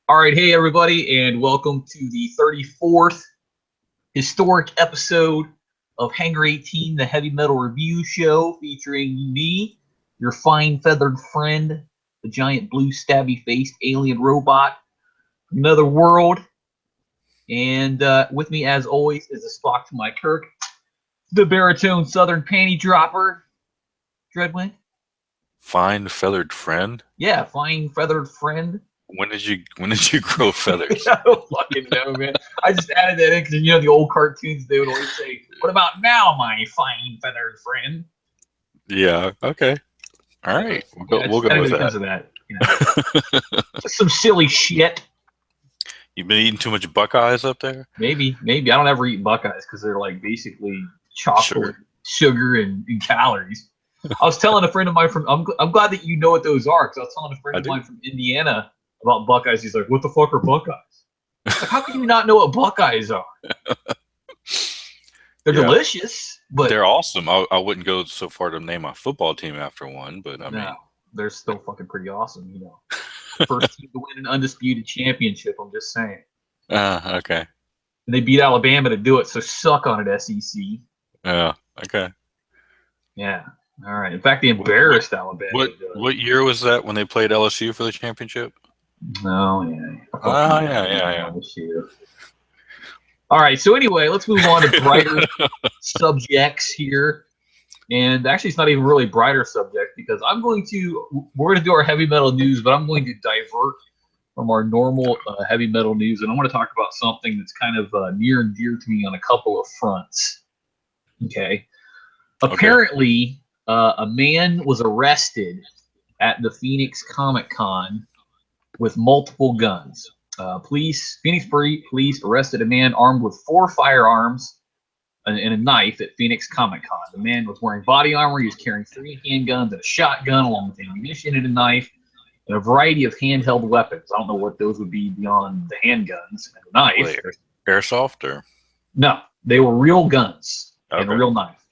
All right, hey everybody, and welcome to the 34th historic episode of Hangar 18, the heavy metal review show, featuring me, your fine feathered friend, the giant blue stabby faced alien robot from another world. And with me, as always, is a Spock to my Kirk, the baritone southern panty dropper, Dreadwing. Fine feathered friend? Yeah, fine feathered friend. When did you grow feathers? I don't fucking know, man. I just added that in because the old cartoons, they would always say, "What about now, my fine feathered friend?" Yeah, okay. All right. We'll go with Because that. of that. Just some silly shit. You've been eating too much Buckeyes up there? Maybe. I don't ever eat Buckeyes because they're like basically chocolate, sugar, and calories. I was telling a friend of mine I'm glad that you know what those are, because I was telling a friend of mine from Indiana about Buckeyes. He's like, "What the fuck are Buckeyes?" Like, how can you not know what Buckeyes are? They're delicious, but they're awesome. I wouldn't go so far to name my football team after one, but I mean, they're still fucking pretty awesome. First team to win an undisputed championship. I'm just saying. Okay. And they beat Alabama to do it, so suck on it, SEC. Yeah. Okay. Yeah. All right. In fact, they embarrassed Alabama. What year was that when they played LSU for the championship? Oh, yeah. Yeah. All right. So anyway, let's move on to brighter subjects here. And actually, it's not even really brighter subject, because we're going to do our heavy metal news, but I'm going to divert from our normal heavy metal news, and I want to talk about something that's kind of near and dear to me on a couple of fronts. Okay. Apparently, a man was arrested at the Phoenix Comic Con with multiple guns. Phoenix police arrested a man armed with 4 firearms and a knife at Phoenix Comic Con. The man was wearing body armor. He was carrying 3 handguns and a shotgun, along with ammunition and a knife, and a variety of handheld weapons. I don't know what those would be beyond the handguns and the knife. Airsoft or? No, they were real guns and a real knife.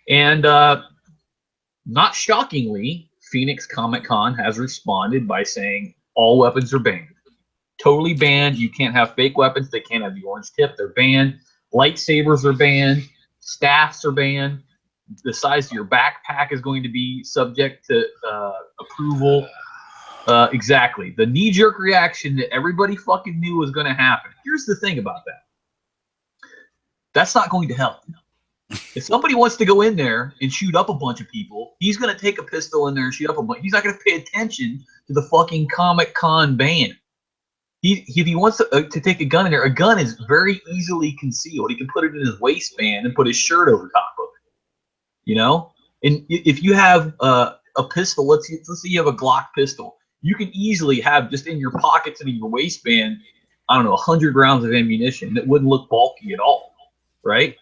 And not shockingly, Phoenix Comic Con has responded by saying all weapons are banned. Totally banned. You can't have fake weapons. They can't have the orange tip. They're banned. Lightsabers are banned. Staffs are banned. The size of your backpack is going to be subject to approval. Exactly. The knee-jerk reaction that everybody fucking knew was going to happen. Here's the thing about that. That's not going to help. If somebody wants to go in there and shoot up a bunch of people, he's going to take a pistol in there and shoot up a bunch. He's not going to pay attention to the fucking Comic Con ban. If he wants to take a gun in there, a gun is very easily concealed. He can put it in his waistband and put his shirt over top of it. And if you have a pistol, let's say you have a Glock pistol, you can easily have just in your pockets and in your waistband, I don't know, 100 rounds of ammunition that wouldn't look bulky at all, right?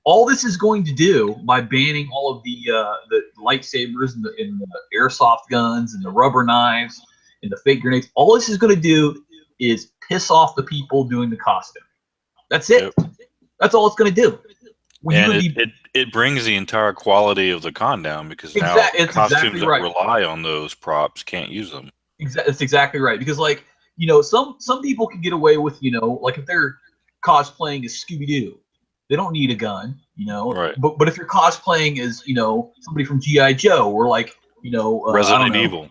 All this is going to do by banning all of the lightsabers and the airsoft guns and the rubber knives and the fake grenades, all this is going to do is piss off the people doing the costume. That's it. Yep. That's all it's going to do. It brings the entire quality of the con down, because now costumes that rely on those props can't use them. That's exactly right. Because, some people can get away with, like if they're cosplaying as Scooby-Doo, they don't need a gun, Right. But if you're cosplaying as, somebody from G.I. Joe, or Resident Evil.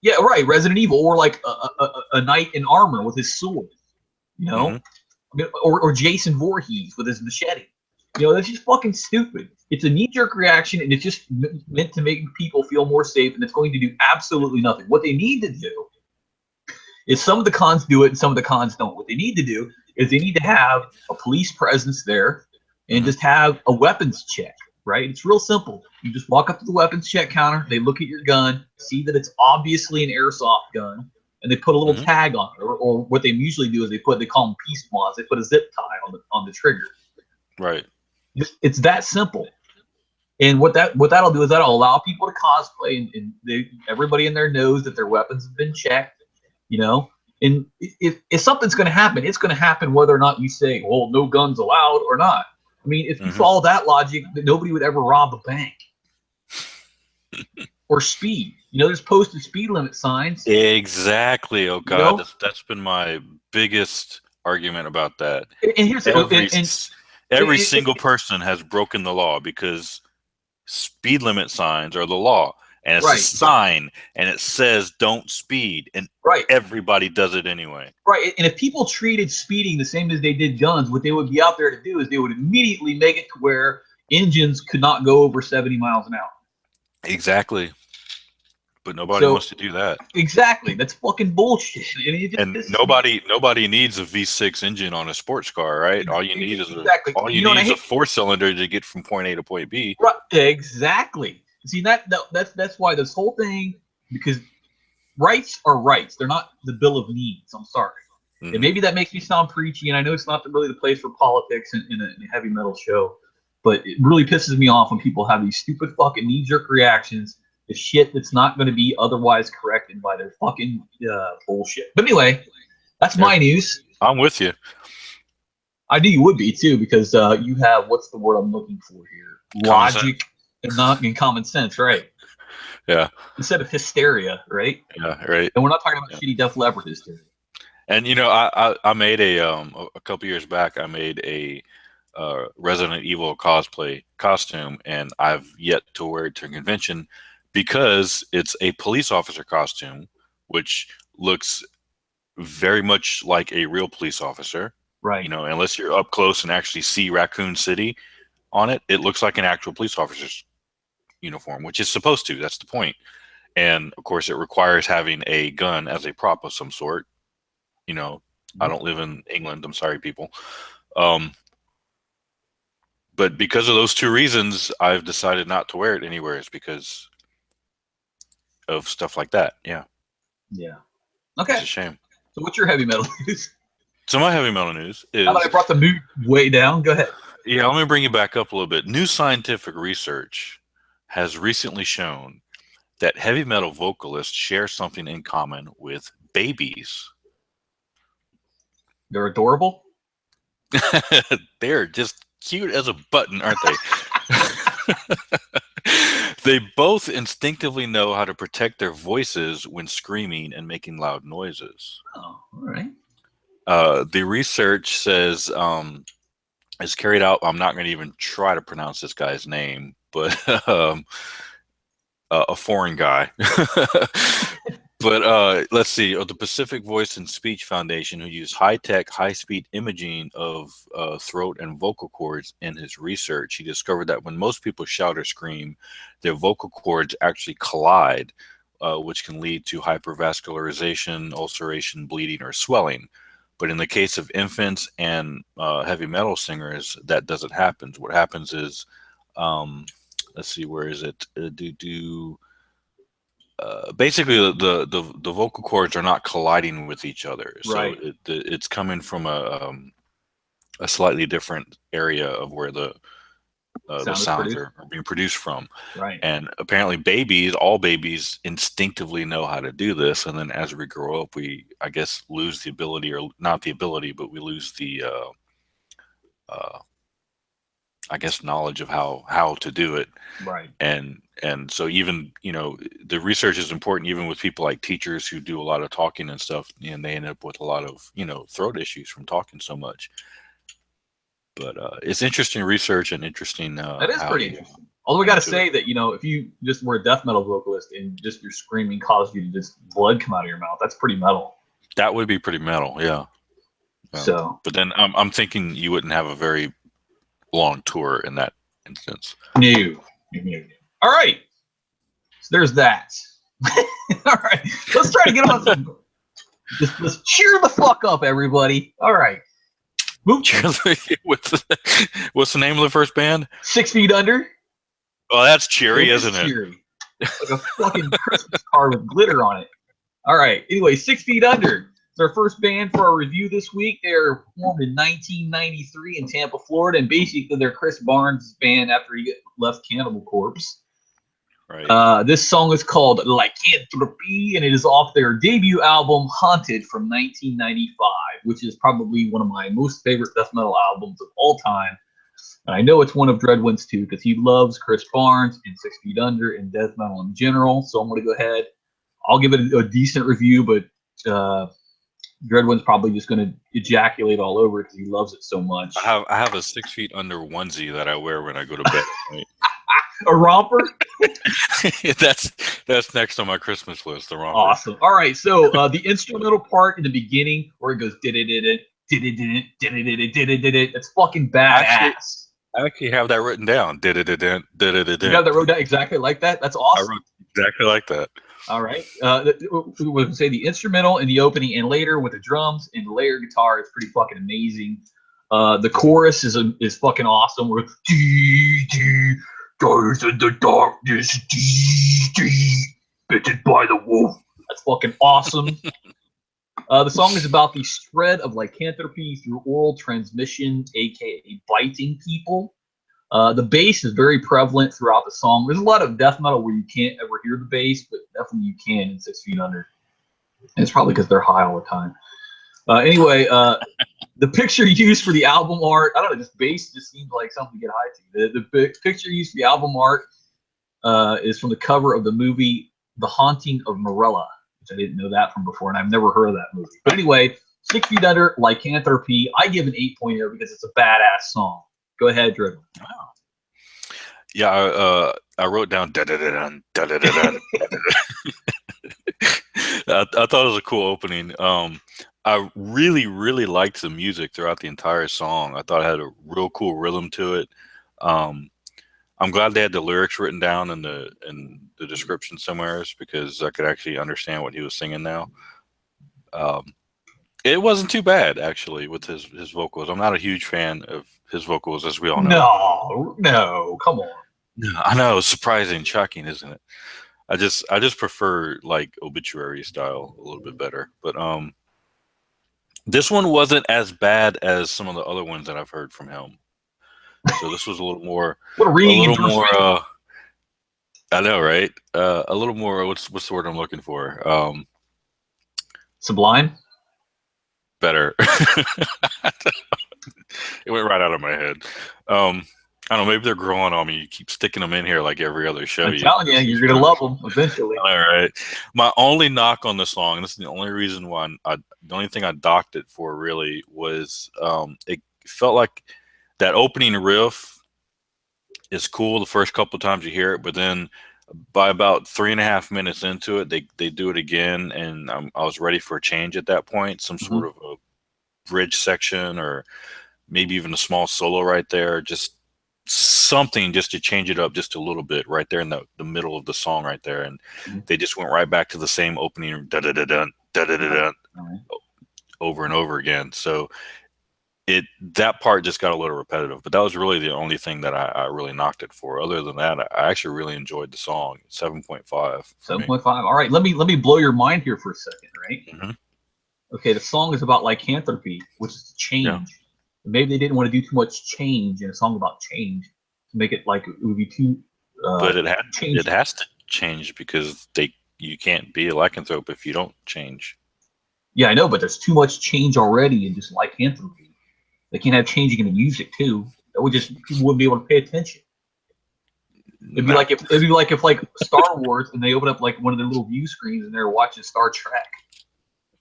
Yeah, right, Resident Evil, or like a knight in armor with his sword, or Jason Voorhees with his machete. That's just fucking stupid. It's a knee-jerk reaction, and it's just meant to make people feel more safe, and it's going to do absolutely nothing. What they need to do is, some of the cons do it and some of the cons don't. What they need to do is they need to have a police presence there and just have a weapons check, right? It's real simple. You just walk up to the weapons check counter, they look at your gun, see that it's obviously an airsoft gun, and they put a little tag on it. Or what they usually do is they call them peace wands. They put a zip tie on the trigger. Right. It's that simple. And what that'll do is that'll allow people to cosplay, and everybody in there knows that their weapons have been checked, And if something's going to happen, it's going to happen whether or not you say, well, no guns allowed or not. I mean, if you follow that logic, nobody would ever rob a bank. or speed. You know, there's posted speed limit signs. Exactly. Oh God, that's been my biggest argument about that. And here's every single person has broken the law because speed limit signs are the law, and it's a sign, and it says don't speed, and everybody does it anyway. Right, and if people treated speeding the same as they did guns, what they would be out there to do is they would immediately make it to where engines could not go over 70 miles an hour. Exactly. But nobody wants to do that. Exactly. That's fucking bullshit. And nobody needs a V6 engine on a sports car, right? All you need is a 4-cylinder to get from point A to point B. Right. Exactly. See, that's why this whole thing, because rights are rights. They're not the bill of needs. I'm sorry. Mm-hmm. And maybe that makes me sound preachy, and I know it's not really the place for politics in a heavy metal show, but it really pisses me off when people have these stupid fucking knee-jerk reactions to shit that's not going to be otherwise corrected by their fucking bullshit. But anyway, that's my news. I'm with you. I knew you would be too, because you have, what's the word I'm looking for here? Logic and not in common sense, right? Yeah. Instead of hysteria, right? Yeah, right. And we're not talking about shitty Def Leppard hysteria. And you know, I made a couple years back. I made a Resident Evil cosplay costume, and I've yet to wear it to a convention because it's a police officer costume, which looks very much like a real police officer. Right. You know, unless you're up close and actually see Raccoon City on it, it looks like an actual police officer's uniform, which is supposed to. That's the point. And of course, it requires having a gun as a prop of some sort. You know, I don't live in England. I'm sorry, people. But because of those two reasons, I've decided not to wear it anywhere. It's because of stuff like that. Yeah. Yeah. Okay. It's a shame. So what's your heavy metal news? So my heavy metal news is... How about I brought the mood way down? Go ahead. Yeah, let me bring you back up a little bit. New scientific research has recently shown that heavy metal vocalists share something in common with babies. They're adorable? They're just cute as a button, aren't they? They both instinctively know how to protect their voices when screaming and making loud noises. Oh, all right. The research says is carried out. I'm not going to even try to pronounce this guy's name, but a foreign guy. But let's see. The Pacific Voice and Speech Foundation, who used high-tech, high-speed imaging of throat and vocal cords in his research, he discovered that when most people shout or scream, their vocal cords actually collide, which can lead to hypervascularization, ulceration, bleeding, or swelling. But in the case of infants and heavy metal singers, that doesn't happen. What happens is, let's see, where is it? Basically, the vocal cords are not colliding with each other, so it's coming from a slightly different area of where the sounds are being produced from. Right. And apparently, all babies instinctively know how to do this, and then as we grow up, we, I guess, lose the ability, or not the ability, but we lose the I guess knowledge of how to do it. Right. And so even, you know, the research is important even with people like teachers who do a lot of talking and stuff, and they end up with a lot of, you know, throat issues from talking so much. But it's interesting research and interesting. That is pretty interesting. Although we got to say that, you know, if you just were a death metal vocalist and just your screaming caused you to just blood come out of your mouth, that's pretty metal. That would be pretty metal, yeah. So, but then I'm thinking you wouldn't have a very long tour in that instance. No. All right. So there's that. All right. Let's try to get on some. Let's cheer the fuck up, everybody. All right. What's the name of the first band? 6 Feet Under. Oh, that's cheery, isn't it? Cheery. Like a fucking Christmas card with glitter on it. All right. Anyway, 6 Feet Under. It's our first band for our review this week. They were formed in 1993 in Tampa, Florida, and basically they're Chris Barnes' band after he left Cannibal Corpse. Right. This song is called Lycanthropy, and it is off their debut album Haunted from 1995, which is probably one of my most favorite death metal albums of all time. And I know it's one of Dreadwin's too, because he loves Chris Barnes and 6 Feet Under and death metal in general. So I'm going to go ahead. I'll give it a decent review, but Dreadwin's probably just going to ejaculate all over it because he loves it so much. I have a 6 Feet Under onesie that I wear when I go to bed at night. A romper? That's next on my Christmas list, the romper. Awesome. All right, so the instrumental part in the beginning where it goes it's fucking badass. I actually have that written down. You have that wrote down exactly like that? That's awesome. I wrote exactly like that. All right. We would say the instrumental in the opening and later with the drums and the layer guitar is pretty fucking amazing. The chorus is fucking awesome. We're goes in the darkness, bitten by the wolf. That's fucking awesome. The song is about the spread of lycanthropy through oral transmission, aka biting people. The bass is very prevalent throughout the song. There's a lot of death metal where you can't ever hear the bass, but definitely you can in 6 Feet Under. And it's probably because they're high all the time. Anyway, the picture used for the album art, I don't know, this bass just seems like something to get high to. The picture used for the album art is from the cover of the movie The Haunting of Morella, which I didn't know that from before, and I've never heard of that movie. But anyway, 6 Feet Under, Lycanthropy, I give an 8.0 because it's a badass song. Go ahead, Drew. Wow. Yeah, I wrote down da-da-da-dun, da-da-da-dun. I thought it was a cool opening. I really, really liked the music throughout the entire song. I thought it had a real cool rhythm to it. I'm glad they had the lyrics written down in the description somewhere, because I could actually understand what he was singing now. It wasn't too bad, actually, with his vocals. I'm not a huge fan of his vocals, as we all know. No, come on. I know, it's surprising, shocking, isn't it? I just prefer like Obituary style a little bit better. But this one wasn't as bad as some of the other ones that I've heard from him. So this was a little more. What a little more. I know, right? A little more. What's the word I'm looking for? Sublime. Better. It went right out of my head. I don't know, maybe they're growing on me. You keep sticking them in here like every other show. I'm telling you, you're going to love them eventually. All right. My only knock on the song, and this is the only reason why the only thing I docked it for really was it felt like that opening riff is cool the first couple of times you hear it, but then by about 3.5 minutes into it, they do it again, and I was ready for a change at that point, some sort of a bridge section or maybe even a small solo right there, just something just to change it up just a little bit right there in the middle of the song right there. And they just went right back to the same opening da-da-da-dun, da-da-da-dun, over and over again. So that part just got a little repetitive, but that was really the only thing that I really knocked it for. Other than that, I actually really enjoyed the song. 7.5. 7.5. All right, let me blow your mind here for a second, right? Okay, the song is about lycanthropy, which is change. Yeah. Maybe they didn't want to do too much change in a song about change to make it like it would be too. But it has to change because you can't be a lycanthrope if you don't change. Yeah, I know, but there's too much change already in just lycanthropy. They can't have changing in the music too. That would just people wouldn't be able to pay attention. It'd be like if like Star Wars and they open up like one of their little view screens and they're watching Star Trek.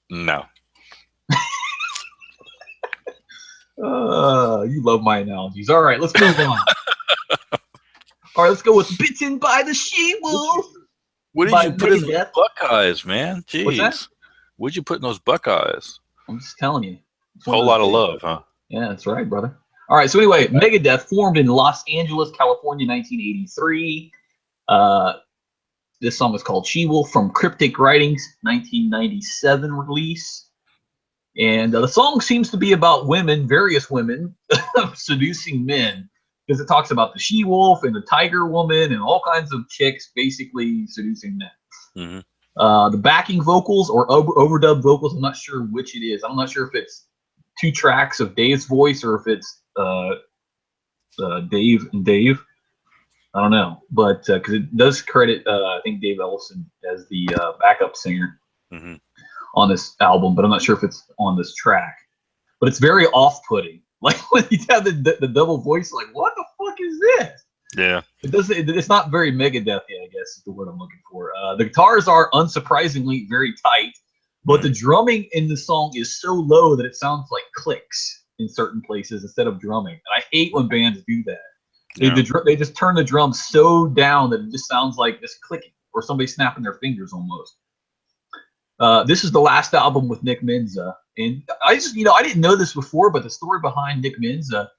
No. You love my analogies. All right, let's move on. All right, let's go with Bitten by the She-Wolf. What did you put in those Buckeyes, man? Jeez. What's that? What'd you put in those Buckeyes? I'm just telling you. A whole lot of love, huh? Yeah, that's right, brother. All right, so anyway, Megadeth formed in Los Angeles, California, 1983. This song is called She-Wolf from Cryptic Writings, 1997 release. And the song seems to be about women, various women, seducing men, because it talks about the she-wolf and the tiger woman and all kinds of chicks basically seducing men. The backing vocals or overdub vocals, I'm not sure which it is. I'm not sure if it's 2 tracks of Dave's voice or if it's Dave and Dave. I don't know, but because it does credit, I think, Dave Ellison as the backup singer. On this album, but I'm not sure if it's on this track. But it's very off-putting. Like when you have the double voice, like what the fuck is this? Yeah. It's not very Megadeth-y, I guess is the word I'm looking for. The guitars are unsurprisingly very tight, but the drumming in the song is so low that it sounds like clicks in certain places instead of drumming. And I hate when bands do that. Yeah. They just turn the drums so down that it just sounds like this clicking or somebody snapping their fingers almost. This is the last album with Nick Menza, and I just, I didn't know this before, but the story behind Nick Menza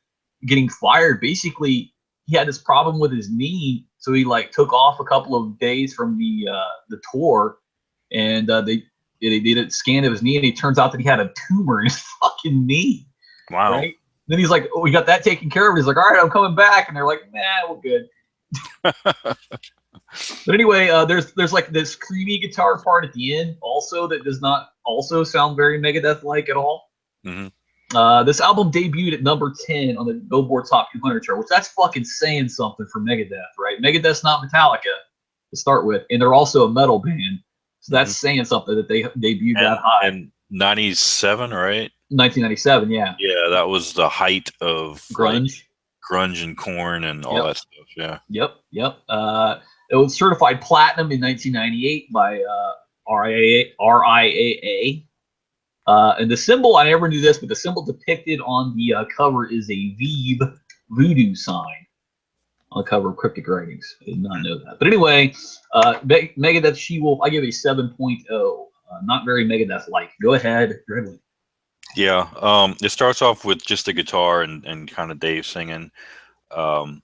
getting fired, basically, he had this problem with his knee, so he like took off a couple of days from the tour, and they did a scan of his knee, and it turns out that he had a tumor in his fucking knee. Wow. Right? Then he's like, "Oh, we got that taken care of." He's like, "All right, I'm coming back," and they're like, "Nah, we're good." But anyway, there's like this creamy guitar part at the end also that does not also sound very Megadeth-like at all. Mm-hmm. This album debuted at number 10 on the Billboard Top 200 chart, which that's fucking saying something for Megadeth, right? Megadeth's not Metallica to start with, and they're also a metal band, so that's saying something that they debuted that high. And 97, right? 1997, yeah. Yeah, that was the height of grunge, grunge and Korn and all that stuff. Yeah. Yep. It was certified platinum in 1998 by RIAA. And the symbol, I never knew this, but the symbol depicted on the cover is a Veeb voodoo sign on the cover of Cryptic Writings. I did not know that. But anyway, Megadeth She-Wolf, I give a 7.0. Not very Megadeth-like. Go ahead, Gridley. Yeah. It starts off with just the guitar and kind of Dave singing. And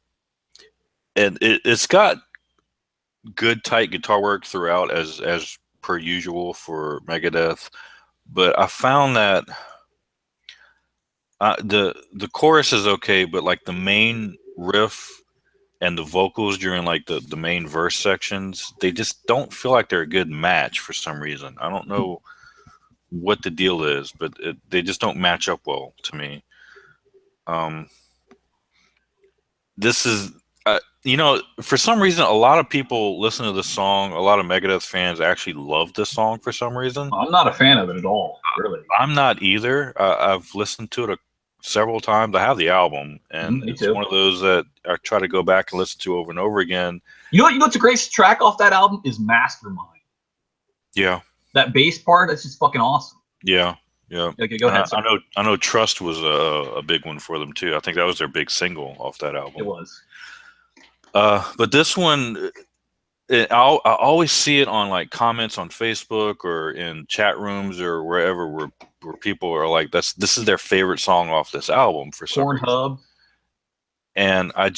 it's got good tight guitar work throughout as per usual for Megadeth. But I found that the chorus is okay, but like the main riff and the vocals during like the main verse sections, they just don't feel like they're a good match for some reason. I don't know what the deal is, but they just don't match up well to me. This is for some reason, a lot of people listen to this song. A lot of Megadeth fans actually love this song for some reason. I'm not a fan of it at all, really. I'm not either. I've listened to it several times. I have the album, and it's one of those that I try to go back and listen to over and over again. You know what's a great track off that album is Mastermind. Yeah. That bass part, that's just fucking awesome. Yeah. Yeah. Okay, go ahead. I know Trust was a big one for them too. I think that was their big single off that album. It was. But this one, I always see it on like comments on Facebook or in chat rooms or wherever where people are like, this is their favorite song off this album for some reason. Pornhub. And I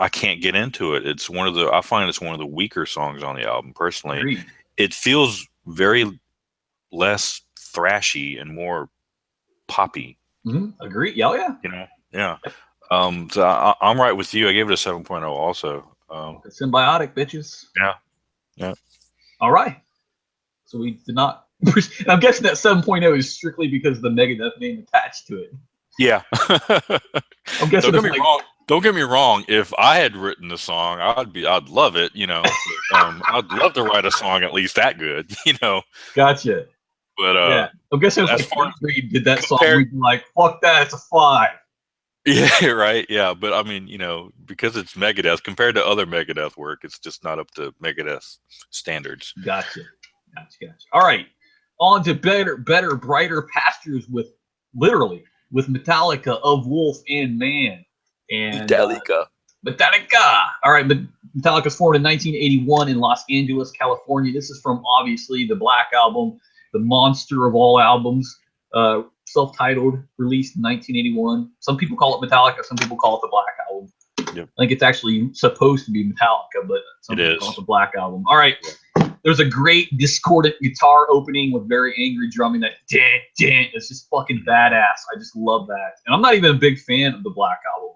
can't get into it. I find it's one of the weaker songs on the album personally. Agreed. It feels very less thrashy and more poppy. Agree. Yeah. Yeah. So I'm right with you. I gave it a 7.0 also. Symbiotic, bitches. Yeah. All right. So we did not. I'm guessing that 7.0 is strictly because of the Megadeth name attached to it. Yeah. I'm guessing. Don't get me wrong. If I had written the song, I'd love it. I'd love to write a song at least that good. Gotcha. But yeah, I'm guessing as far as we did that song, we'd be like, "Fuck that, it's a 5." Yeah, right. Yeah, but I mean, because it's Megadeth compared to other Megadeth work, it's just not up to Megadeth standards. Gotcha. All right, on to better, brighter pastures with Metallica, Of Wolf and Man. And Metallica. All right, but Metallica was formed in 1981 in Los Angeles, California. This is from obviously the Black Album, the monster of all albums. Self-titled, released in 1981. Some people call it Metallica, some people call it the Black Album. Yep. I think it's actually supposed to be Metallica, but some people call it the Black Album. All right, there's a great discordant guitar opening with very angry drumming. That it's just fucking badass. I just love that. And I'm not even a big fan of the Black Album,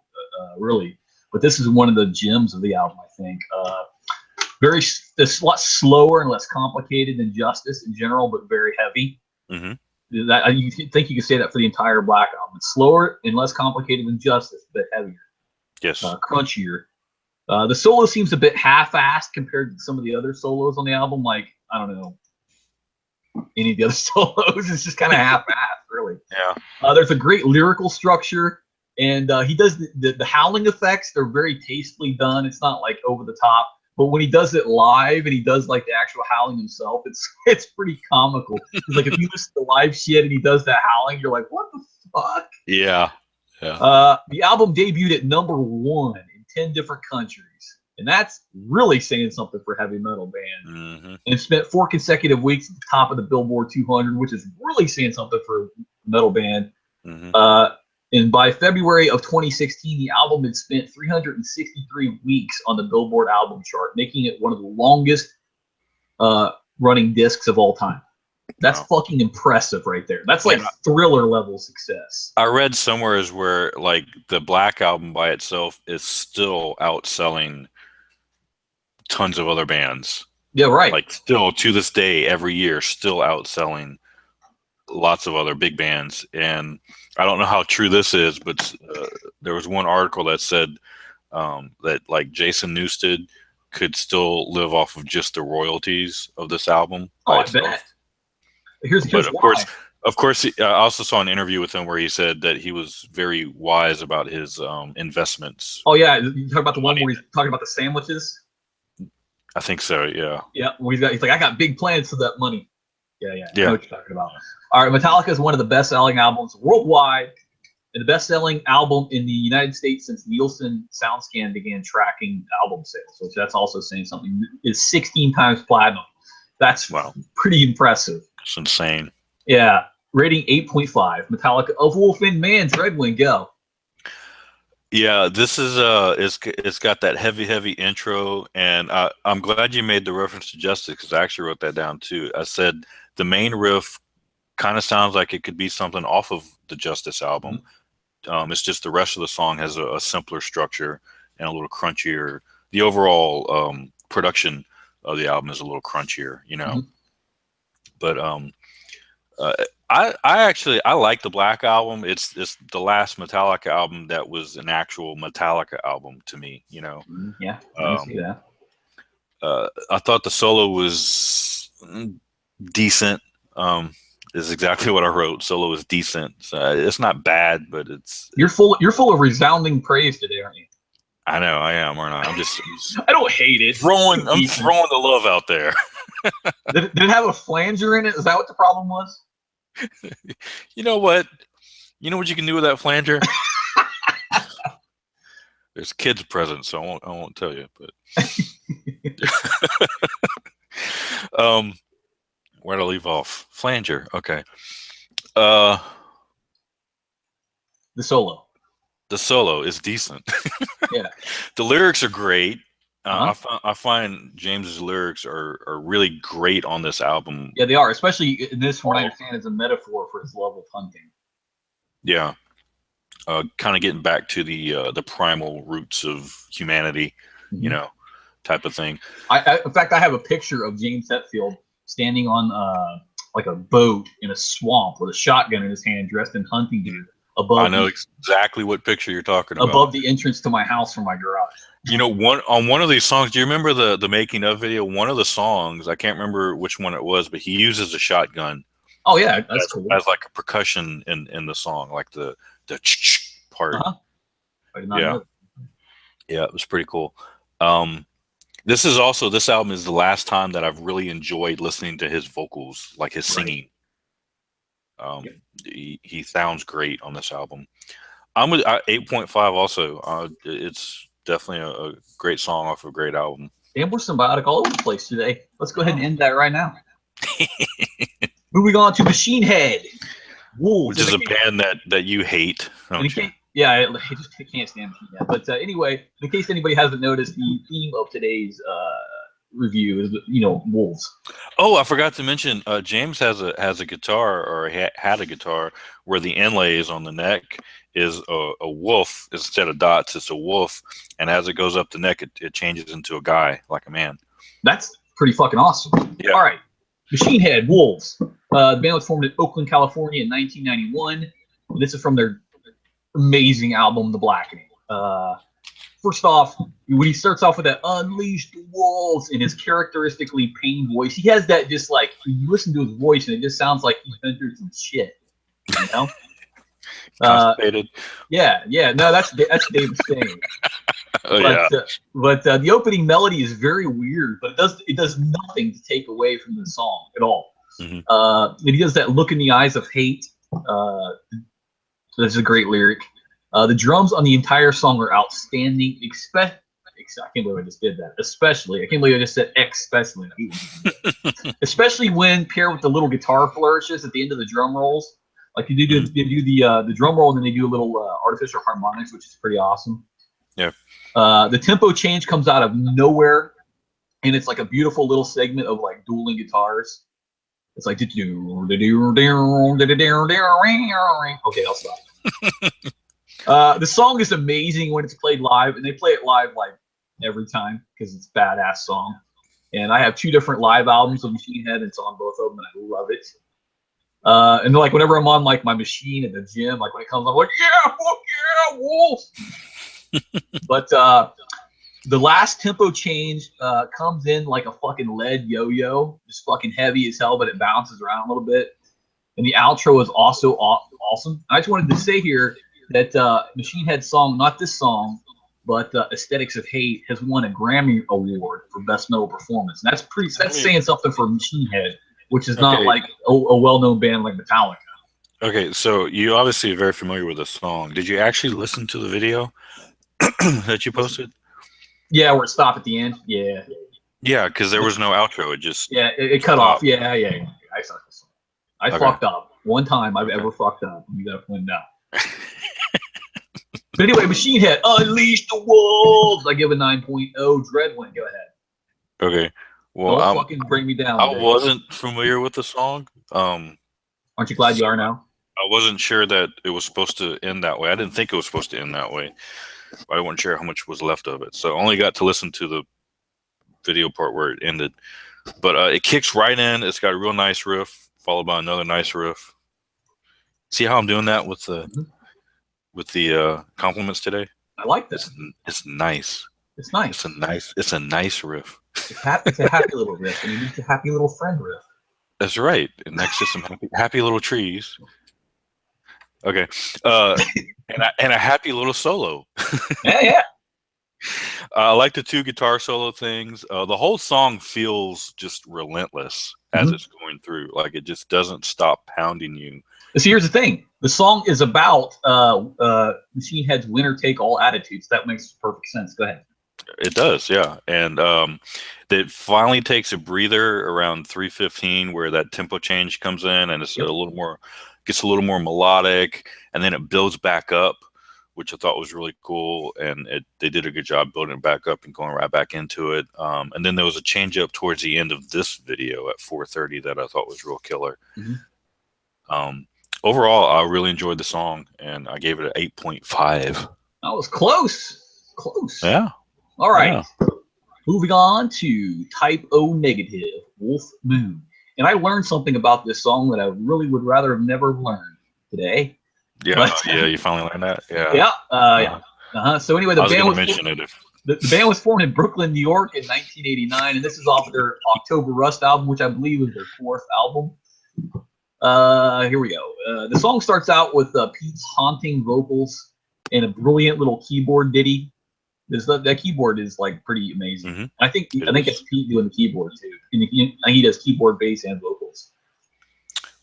really, but this is one of the gems of the album, I think. It's a lot slower and less complicated than Justice in general, but very heavy. Mm-hmm. You think you could say that for the entire Black Album. It's slower and less complicated than Justice, but heavier. Yes. Crunchier. The solo seems a bit half-assed compared to some of the other solos on the album. Like, I don't know. any of the other solos. It's just kind of half-assed, really. Yeah. There's a great lyrical structure, and he does the howling effects. They're very tastefully done. It's not like over the top, but when he does it live and he does like the actual howling himself, it's pretty comical. Because like if you listen to live shit and he does that howling, you're like, what the fuck? Yeah. Yeah. The album debuted at #1 in 10 different countries. And that's really saying something for a heavy metal band. Mm-hmm. And spent 4 consecutive weeks at the top of the Billboard 200, which is really saying something for a metal band. Mm-hmm. And by February of 2016, the album had spent 363 weeks on the Billboard album chart, making it one of the longest running discs of all time. That's fucking impressive right there. That's like Thriller level success. I read somewhere is where like the Black Album by itself is still outselling tons of other bands. Yeah, right. Like still to this day, every year, still outselling lots of other big bands. And I don't know how true this is, but there was one article that said that like Jason Newsted could still live off of just the royalties of this album. Oh, I bet. Here's why. Of course, I also saw an interview with him where he said that he was very wise about his investments. Oh yeah, you talk about the one where he's talking about the sandwiches. I think so. Yeah. Yeah, where he's like, I got big plans for that money. Yeah. I know what you're talking about. All right, Metallica is one of the best-selling albums worldwide, and the best-selling album in the United States since Nielsen SoundScan began tracking album sales, which that's also saying something. Is 16 times platinum. That's pretty impressive. It's insane. Yeah, rating 8.5. Metallica of Wolf and Man's Red Wing, go. Yeah, this is it's got that heavy intro, and I'm glad you made the reference to Justice because I actually wrote that down too. I said the main riff kind of sounds like it could be something off of the Justice album. Mm-hmm. It's just the rest of the song has a simpler structure and a little crunchier. The overall production of the album is a little crunchier, you know. Mm-hmm. But I like the Black Album. It's the last Metallica album that was an actual Metallica album to me, you know. Yeah, I see that. I thought the solo was decent. Is exactly what I wrote. Solo is decent. It's not bad, but it's you're full of resounding praise today, aren't you? I know I am, aren't I? I'm just I don't hate it. I'm throwing the love out there. Did it have a flanger in it? Is that what the problem was? You know what? You know what you can do with that flanger? There's kids present, so I won't tell you. But where'd I leave off? Flanger. Okay. The solo. The solo is decent. Yeah. The lyrics are great. I find James's lyrics are really great on this album. Yeah, they are, especially in this one. I understand as a metaphor for his love of hunting. Yeah, kind of getting back to the primal roots of humanity, you know, type of thing. In fact, I have a picture of James Hetfield standing on like a boat in a swamp with a shotgun in his hand, dressed in hunting gear. I know exactly what picture you're talking about. Above the entrance to my house from my garage. You know, on one of these songs, do you remember the making of video? One of the songs, I can't remember which one it was, but he uses a shotgun. Oh yeah, that's cool. As like a percussion in the song, like the part. I did not know that. Yeah, it was pretty cool. This album is the last time that I've really enjoyed listening to his vocals, like his singing. He sounds great on this album. I'm with 8.5 also. It's definitely a great song off of a great album. Damn, we're symbiotic all over the place today. Let's go ahead and end that right now. Moving on to Machine Head. Wolves, which is a band that you hate. Yeah, I just can't stand Machine Head. But anyway, in case anybody hasn't noticed, the theme of today's review is, wolves. Oh, I forgot to mention, James has a guitar, or had a guitar, where the inlays on the neck is a wolf. Instead of dots, it's a wolf, and as it goes up the neck, it changes into a guy, like a man. That's pretty fucking awesome. Yeah. All right, Machine Head, Wolves. The band was formed in Oakland, California in 1991. This is from their amazing album, The Blackening. first off, when he starts off with that "Unleash the Wolves" in his characteristically pain voice, he has that just like you listen to his voice and it just sounds like he's been through some shit. You know? Constipated. Yeah. No, that's Dave Mustaine. Oh, but the opening melody is very weird, but it does nothing to take away from the song at all. Mhm. And he does that look in the eyes of hate. That's a great lyric. The drums on the entire song are outstanding. I can't believe I just did that. Especially, I can't believe I just said especially. Especially when paired with the little guitar flourishes at the end of the drum rolls. Like they do the drum roll and then they do a little artificial harmonics, which is pretty awesome. Yeah. The tempo change comes out of nowhere, and it's like a beautiful little segment of like dueling guitars. It's like okay, I'll stop. The song is amazing when it's played live, and they play it live like every time because it's a badass song. And I have 2 different live albums of Machine Head, and it's on both of them, and I love it. And like whenever I'm on like my machine at the gym, like when it comes on, I'm like, yeah, fuck yeah, Wolf. But the last tempo change comes in like a fucking lead yo-yo, just fucking heavy as hell, but it bounces around a little bit. And the outro is also awesome. I just wanted to say here that Machine Head's song, not this song, but Aesthetics of Hate, has won a Grammy Award for Best Metal Performance. And that's saying something for Machine Head, which is not like a well-known band like Metallica. Okay, so you obviously are very familiar with the song. Did you actually listen to the video that you posted? Yeah, where it stopped at the end. Yeah. Yeah, because there was no outro. It just it cut off. Yeah. I suck. I fucked up one time I've ever fucked up. You gotta point it out. But anyway, Machine Head, Unleash the Wolves. I give a 9.0. Dreadwind, go ahead. Okay. Well, don't fucking bring me down. I wasn't familiar with the song. Aren't you glad you are now? I wasn't sure that it was supposed to end that way. I didn't think it was supposed to end that way. I wasn't sure how much was left of it. So I only got to listen to the video part where it ended. But it kicks right in. It's got a real nice riff, followed by another nice riff. See how I'm doing that with the compliments today? I like that. It's nice. It's nice. It's a nice riff. It's a happy little riff, and it's a happy little friend riff. That's right. And next to some happy little trees. Okay. And a happy little solo. Yeah. I like the 2 guitar solo things. The whole song feels just relentless as it's going through. Like it just doesn't stop pounding you. So here's the thing. The song is about Machine Head's winner take all attitudes. That makes perfect sense. Go ahead. It does, yeah. And it finally takes a breather around 3:15 where that tempo change comes in and it's gets a little more melodic, and then it builds back up, which I thought was really cool. And they did a good job building it back up and going right back into it. And then there was a change up towards the end of this video at 4:30 that I thought was real killer. Overall, I really enjoyed the song, and I gave it an 8.5. That was close. Yeah. All right. Yeah. Moving on to Type O Negative, Wolf Moon. And I learned something about this song that I really would rather have never learned today. Yeah, you finally learned that? Yeah. Yeah. So anyway, the band was formed in Brooklyn, New York in 1989, and this is off their October Rust album, which I believe is their 4th album. Here we go. The song starts out with Pete's haunting vocals and a brilliant little keyboard ditty. That keyboard is like pretty amazing. I think it's Pete doing the keyboard too. And he does keyboard, bass, and vocals.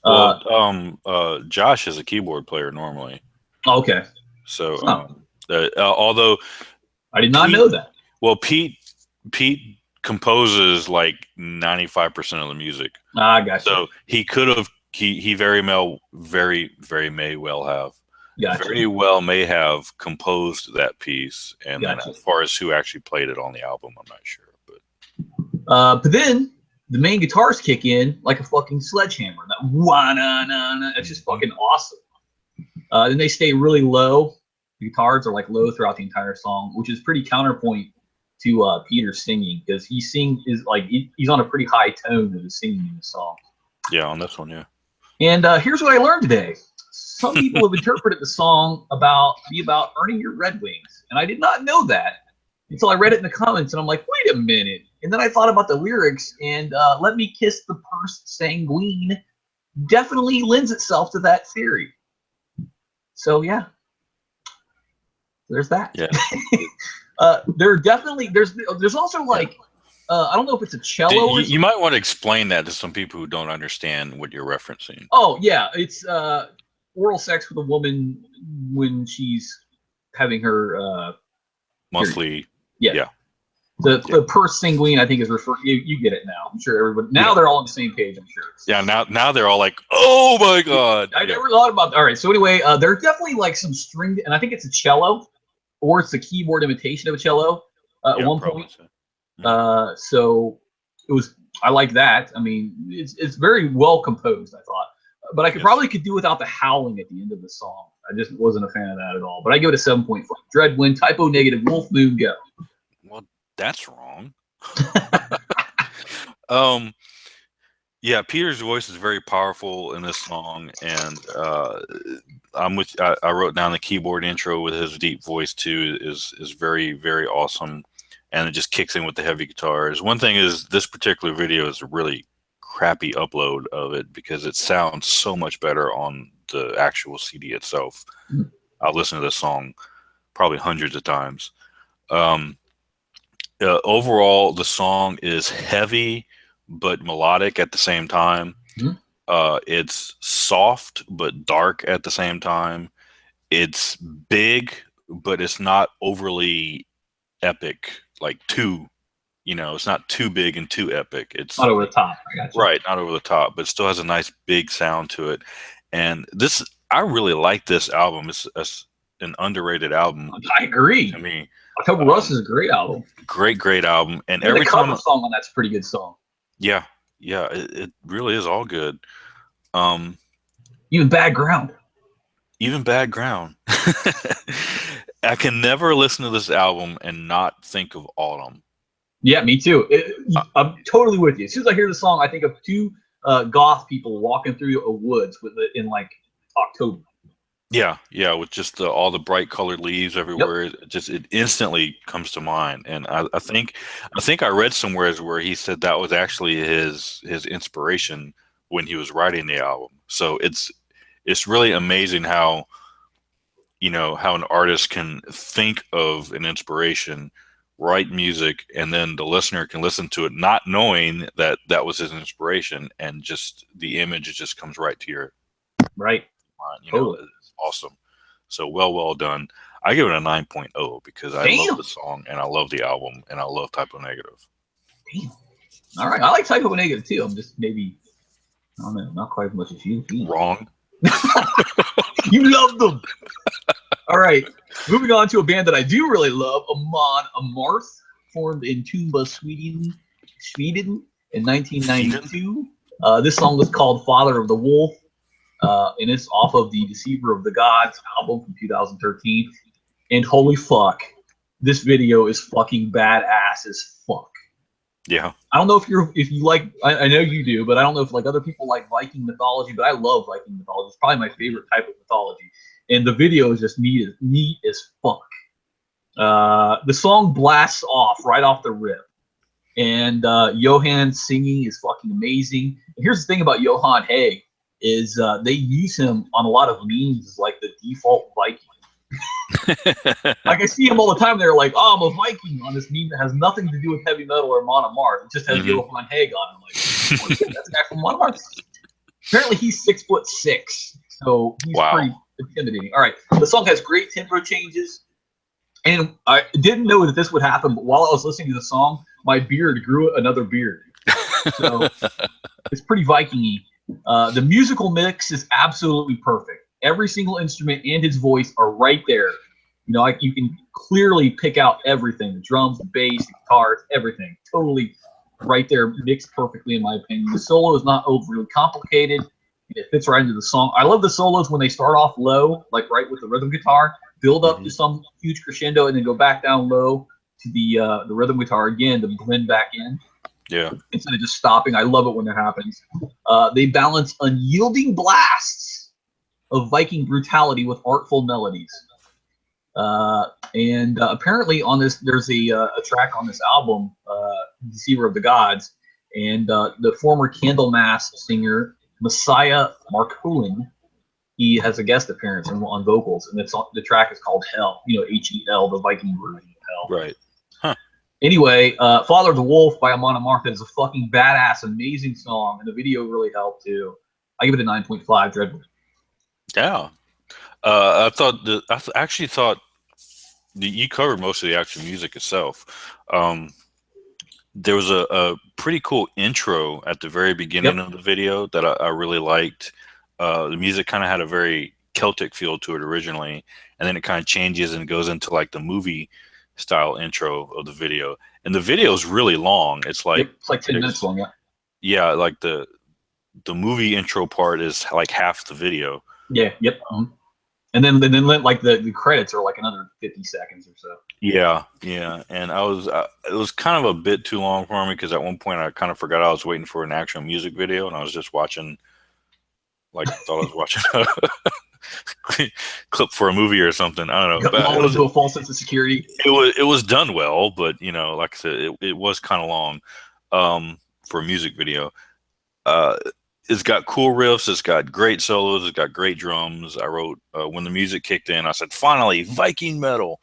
Well, Josh is a keyboard player normally. Okay. So, although I did not know that. Well, Pete composes like 95% of the music. I got you. So he could have. He very may well have. Gotcha. Very well may have composed that piece, and then as far as who actually played it on the album, I'm not sure. But then the main guitars kick in like a fucking sledgehammer. That wah-na-na-na, it's just fucking awesome. Then they stay really low. The guitars are like low throughout the entire song, which is pretty counterpoint to Peter's singing, because he's on a pretty high tone of his singing in the song. Yeah, on this one, yeah. And here's what I learned today. Some people have interpreted the song about earning your Red Wings, and I did not know that. until I read it in the comments, and I'm like, wait a minute. And then I thought about the lyrics, and "Let me kiss the purse sanguine" definitely lends itself to that theory. So yeah, there's that. Yeah. There's also like I don't know if it's a cello or you might want to explain that to some people who don't understand what you're referencing. Oh yeah, it's oral sex with a woman when she's having her monthly. Yeah. The purse sanguine, I think, is referring. You get it now. I'm sure everybody now they're all on the same page. I'm sure. Yeah. Now they're all like, oh my god. I never thought about. All right. So anyway, there's definitely like some string, and I think it's a cello, or it's a keyboard imitation of a cello at one point. So it was. I like that. I mean, it's very well composed, I thought. But I probably could do without the howling at the end of the song. I just wasn't a fan of that at all. But I give it a 7.5. Dreadwind, typo negative, Wolf Moon, go. Well, that's wrong. Yeah, Peter's voice is very powerful in this song, and I wrote down the keyboard intro with his deep voice too is very, very awesome, and it just kicks in with the heavy guitars. One thing is this particular video is a really crappy upload of it because it sounds so much better on the actual CD itself. I've listened to this song probably hundreds of times. Overall, the song is heavy but melodic at the same time. It's soft but dark at the same time. It's big, but it's not overly epic, like it's not too big and too epic. It's not over the top. I got you. Right, not over the top, but it still has a nice big sound to it. And I really like this album. It's an underrated album. I agree. I mean, October Rust is a great album. Great album. And every time the song on that's a pretty good song. Yeah, it really is all good. Even Bad Ground. I can never listen to this album and not think of Autumn. Yeah, me too. I'm totally with you. As soon as I hear the song, I think of two goth people walking through a woods in like October. Yeah, with just all the bright colored leaves everywhere. It instantly comes to mind. And I think I read somewhere where he said that was actually his inspiration when he was writing the album. So it's really amazing how an artist can think of an inspiration, write music, and then the listener can listen to it not knowing that was his inspiration, and just the image just comes right to your mind. It's awesome. So well done. I give it a 9.0 because I love the song and I love the album and I love Typo Negative. Damn. All right, I like Typo Negative too. I'm just maybe, I don't know, not quite as much as you. Wrong. You love them. All right, moving on to a band that I do really love, Amon Amarth, formed in Tumba, Sweden in 1992. This song was called Father of the Wolf, and it's off of the Deceiver of the Gods album from 2013. And holy fuck, this video is fucking badass as fuck. Yeah. I don't know if you like, I know you do, but I don't know if like other people like Viking mythology, but I love Viking mythology. It's probably my favorite type of mythology. And the video is just neat as fuck. The song blasts off right off the rip. And Johan's singing is fucking amazing. And here's the thing about Johan Haig is they use him on a lot of memes as like the default Viking. Like I see him all the time. They're like, "Oh, I'm a Viking" on this meme that has nothing to do with heavy metal or Amon Amarth. It just has Johan Haig on it. I'm like, oh, shit, that's the guy from Amon Amarth. Apparently, he's 6'6", so he's pretty intimidating. All right, the song has great tempo changes, and I didn't know that this would happen. But while I was listening to the song, my beard grew another beard. So it's pretty Viking-y. The musical mix is absolutely perfect. Every single instrument and his voice are right there. You know, like you can clearly pick out everything: the drums, the bass, the guitars, everything. Totally right there, mixed perfectly, in my opinion. The solo is not overly complicated. It fits right into the song. I love the solos when they start off low, like right with the rhythm guitar, build up to some huge crescendo, and then go back down low to the rhythm guitar again to blend back in. Yeah. Instead of just stopping. I love it when that happens. They balance unyielding blasts of Viking brutality with artful melodies. And apparently on this, there's a track on this album, Deceiver of the Gods, and the former Candlemass singer Messiah Marcolin, he has a guest appearance on vocals, and the track is called Hell. Hel, the Viking version of Hell. Right. Huh. Anyway, Father of the Wolf by Amon Amarth is a fucking badass, amazing song, and the video really helped too. I give it a 9.5. Dreadwood. Yeah. I actually thought you covered most of the actual music itself. There was a pretty cool intro at the very beginning of the video that I really liked. The music kind of had a very Celtic feel to it originally, and then it kind of changes and goes into like the movie style intro of the video. And the video is really long. It's like 10 minutes long. Yeah, like the movie intro part is like half the video. Yeah. Yep. And then like the credits are like another 50 seconds or so. Yeah. And it was kind of a bit too long for me because at one point I kind of forgot I was waiting for an actual music video, and I was just watching, like, I thought I was watching a clip for a movie or something. I don't know. But it was a false sense of security. It was done well, but like I said, it was kind of long for a music video. It's got cool riffs. It's got great solos. It's got great drums. I wrote when the music kicked in, I said, "Finally, Viking metal."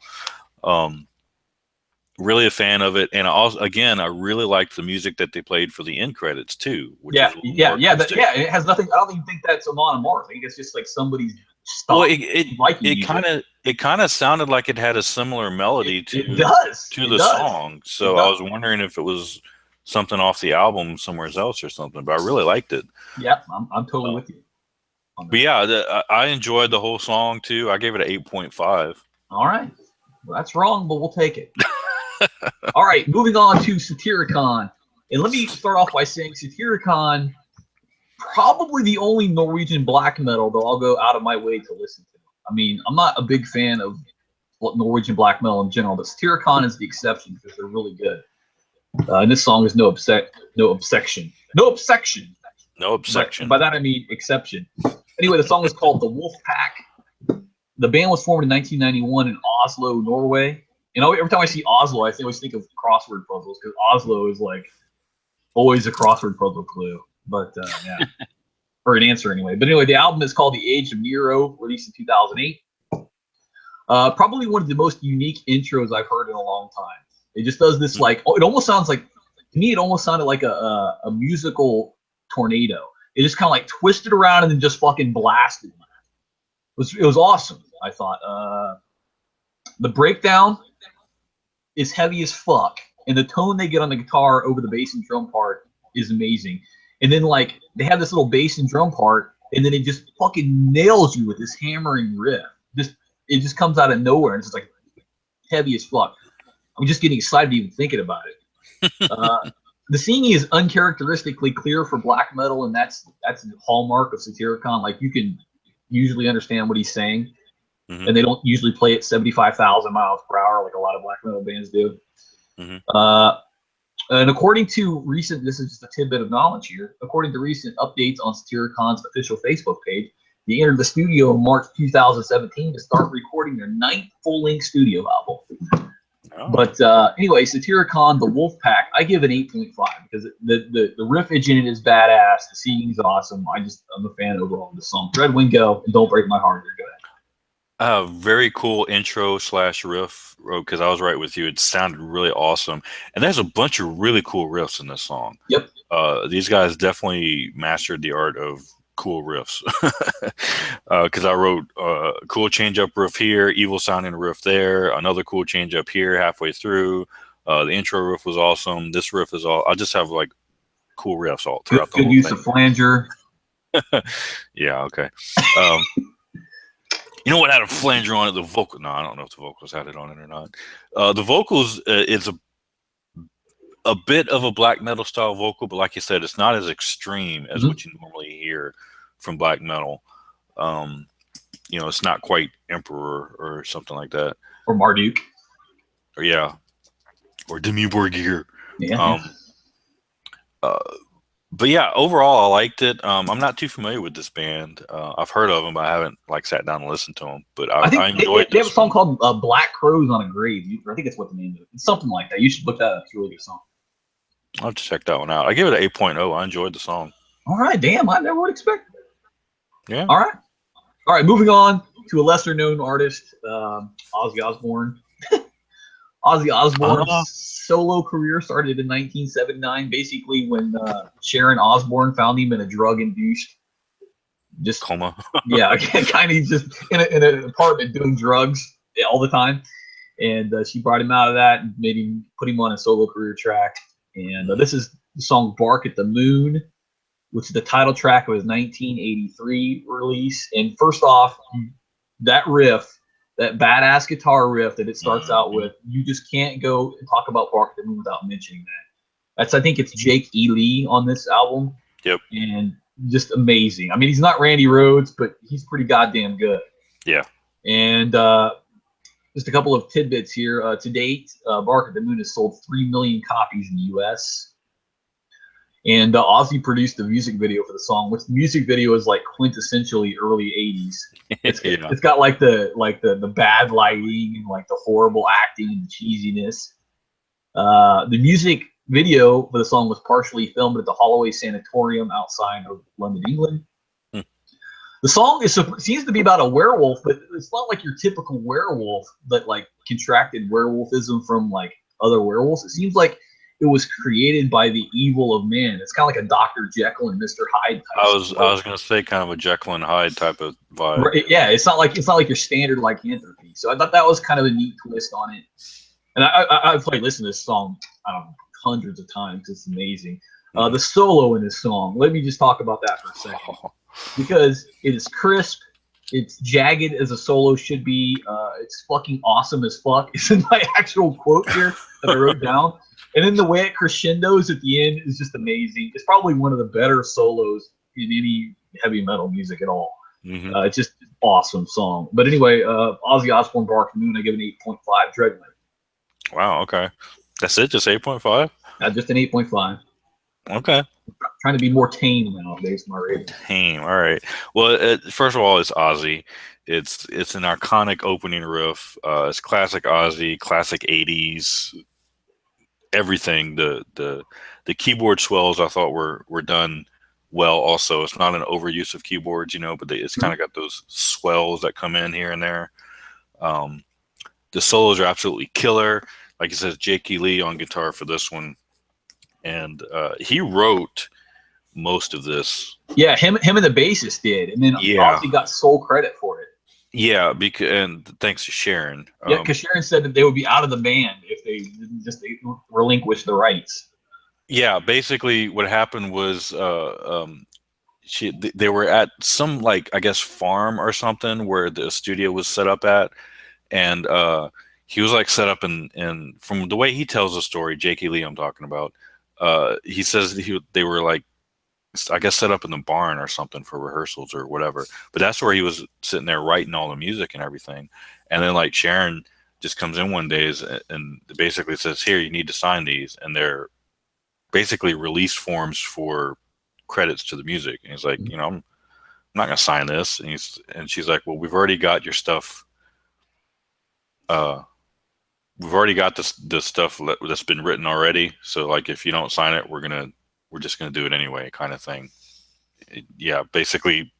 Really a fan of it, and I really liked the music that they played for the end credits too. Yeah. It has nothing. I don't even think that's Amon Amarth. I think it's just like somebody's stuff. Well, it kind of sounded like it had a similar melody to the song. So I was wondering if it was something off the album somewhere else or something, but I really liked it. Yeah, I'm totally with you. But yeah, I enjoyed the whole song too. I gave it an 8.5. All right. Well, that's wrong, but we'll take it. All right, moving on to Satyricon. And let me start off by saying Satyricon, probably the only Norwegian black metal that I'll go out of my way to listen to. I mean, I'm not a big fan of Norwegian black metal in general, but Satyricon is the exception because they're really good. And this song is no obsection. By that I mean exception. Anyway, the song is called The Wolf Pack. The band was formed in 1991 in Oslo, Norway. Every time I see Oslo, I always think of crossword puzzles because Oslo is like always a crossword puzzle clue. But yeah, or an answer anyway. But anyway, the album is called The Age of Nero, released in 2008. Probably one of the most unique intros I've heard in a long time. It just does this it almost sounds like, to me, it almost sounded like a musical tornado. It just kind of like twisted around and then just fucking blasted. It was awesome, I thought. The breakdown is heavy as fuck, and the tone they get on the guitar over the bass and drum part is amazing. And then like they have this little bass and drum part, and then it just fucking nails you with this hammering riff. It just comes out of nowhere, and it's just like heavy as fuck. I'm just getting excited even thinking about it. The singing is uncharacteristically clear for black metal, and that's the hallmark of Satyricon. Like, you can usually understand what he's saying, and they don't usually play at 75,000 miles per hour like a lot of black metal bands do. And according to this is just a tidbit of knowledge here, according to recent updates on Satyricon's official Facebook page, they entered the studio in March 2017 to start recording their 9th full-length studio album. But anyway, Satyricon, The Wolf Pack, I give an 8.5 because the riffage in it is badass. The singing's awesome. I'm a fan overall of the song. Red Wingo and Don't Break My Heart. You're good. Very cool intro / riff, because I was right with you. It sounded really awesome. And there's a bunch of really cool riffs in this song. Yep. These guys definitely mastered the art of cool riffs. Because I wrote cool change up riff here, evil sounding riff there, another cool change up here halfway through. The intro riff was awesome. This riff is I just have like cool riffs all throughout the whole thing. Good use of flanger. Yeah, okay. You know what had a flanger on it? The vocal. No, I don't know if the vocals had it on it or not. The vocals, it's a bit of a black metal style vocal, but like you said, it's not as extreme as what you normally hear from black metal. It's not quite Emperor or something like that, or Marduk, or Demi Borgir. Yeah. But yeah, overall, I liked it. I'm not too familiar with this band. I've heard of them, but I haven't like sat down and listened to them. But I I think enjoyed they have a this song one. called "Black Crows on a Grave." I think that's what the name is. It's something like that. You should look that up. It's a really good song. I'll have to check that one out. I give it an 8.0. I enjoyed the song. All right, damn, I never would expect it. Yeah. All right. Moving on to a lesser known artist, Ozzy Osbourne. Ozzy Osbourne's solo career started in 1979, basically when Sharon Osbourne found him in a drug-induced, just Coma. yeah, kind of just in an apartment doing drugs all the time, and she brought him out of that and put him on a solo career track. And this is the song "Bark at the Moon," which is the title track of his 1983 release. And first off, that riff, that badass guitar riff that it starts out with, you just can't go and talk about Bark at the Moon without mentioning that. I think it's Jake E. Lee on this album. Yep. And just amazing. I mean, he's not Randy Rhoads, but he's pretty goddamn good. Yeah. And just a couple of tidbits here. To date, Bark at the Moon has sold 3 million copies in the U.S. And Ozzy produced the music video for the song, which the music video is like quintessentially early 80s. It's got like the bad lighting and like the horrible acting and cheesiness. The music video for the song was partially filmed at the Holloway Sanatorium outside of London, England. The song seems to be about a werewolf, but it's not like your typical werewolf that like contracted werewolfism from like other werewolves. It seems like it was created by the evil of man. It's kind of like a Dr. Jekyll and Mr. Hyde type. I was gonna say kind of a Jekyll and Hyde type of vibe. Right, yeah, it's not like your standard lycanthropy. So I thought that was kind of a neat twist on it. And I've probably listened to this song, I don't know, hundreds of times. It's amazing. The solo in this song. Let me just talk about that for a second, because it is crisp. It's jagged as a solo should be. It's fucking awesome as fuck. It's in my actual quote here that I wrote down. And then the way it crescendos at the end is just amazing. It's probably one of the better solos in any heavy metal music at all. It's just an awesome song. But anyway, Ozzy Osbourne, Bark at the Moon, I give an 8.5. Dreadnought. Wow. Okay. That's it. Just 8.5. Just an 8.5. Okay. I'm trying to be more tame nowadays, my rating. Tame. All right. Well, first of all, it's Ozzy. It's an iconic opening riff. It's classic Ozzy, classic 80s. Everything. The keyboard swells I thought were done well. Also, it's not an overuse of keyboards, but it's kind of got those swells that come in here and there. The solos are absolutely killer. Like it says, Jake E. Lee on guitar for this one, and he wrote most of this. Yeah, him and the bassist did, and then Ozzy got sole credit for it. Yeah, and thanks to Sharon. Yeah, because Sharon said that they would be out of the band if they didn't just relinquish the rights. Yeah, basically what happened was they were at some, like, I guess, farm or something where the studio was set up at, and he was like set up in from the way he tells the story, Jake E. Lee I'm talking about, he says they were like, I guess, set up in the barn or something for rehearsals or whatever. But that's where he was sitting there writing all the music and everything. And then like Sharon just comes in one day and basically says, "Here, you need to sign these." And they're basically release forms for credits to the music. And he's like, I'm not gonna sign this. And she's like, "Well, we've already got your stuff. We've already got the stuff that's been written already. So like, if you don't sign it, we're just gonna do it anyway," kind of thing. Yeah, basically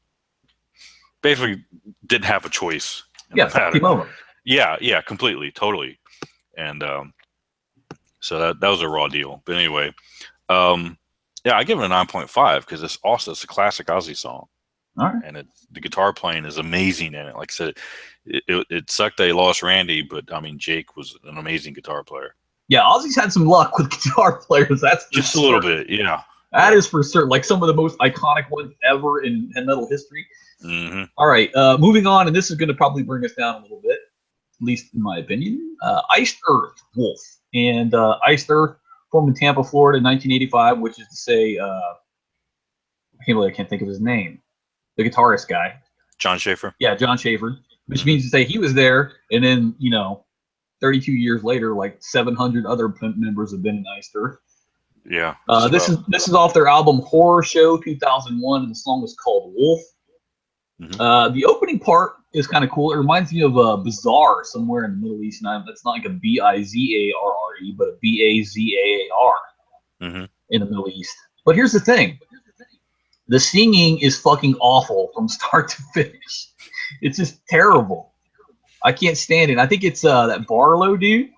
didn't have a choice. Yeah, came over. Yeah, completely, totally. And so that was a raw deal. But anyway, yeah, I give it a 9.5 because it's a classic Ozzy song. All right. And the guitar playing is amazing in it. Like I said, it sucked they lost Randy, but I mean, Jake was an amazing guitar player. Yeah, Ozzy's had some luck with guitar players. That's just a little bit, yeah. That is for certain. Like some of the most iconic ones ever in metal history. All right, moving on, and this is going to probably bring us down a little bit, at least in my opinion. Iced Earth Wolf, and Iced Earth formed in Tampa, Florida, in 1985, which is to say, I can't think of his name. The guitarist guy, John Schaefer. Yeah, John Schaefer, which means to say he was there, and then 32 years later, like 700 other members have been in Iced Earth. Yeah. This is off their album Horror Show 2001, and the song is called Wolf. The opening part is kind of cool. It reminds me of a Bazaar somewhere in the Middle East, and that's not like a Bizarre, but a Bazar in the Middle East. But here's the thing: the singing is fucking awful from start to finish. It's just terrible. I can't stand it. I think it's that Barlow dude.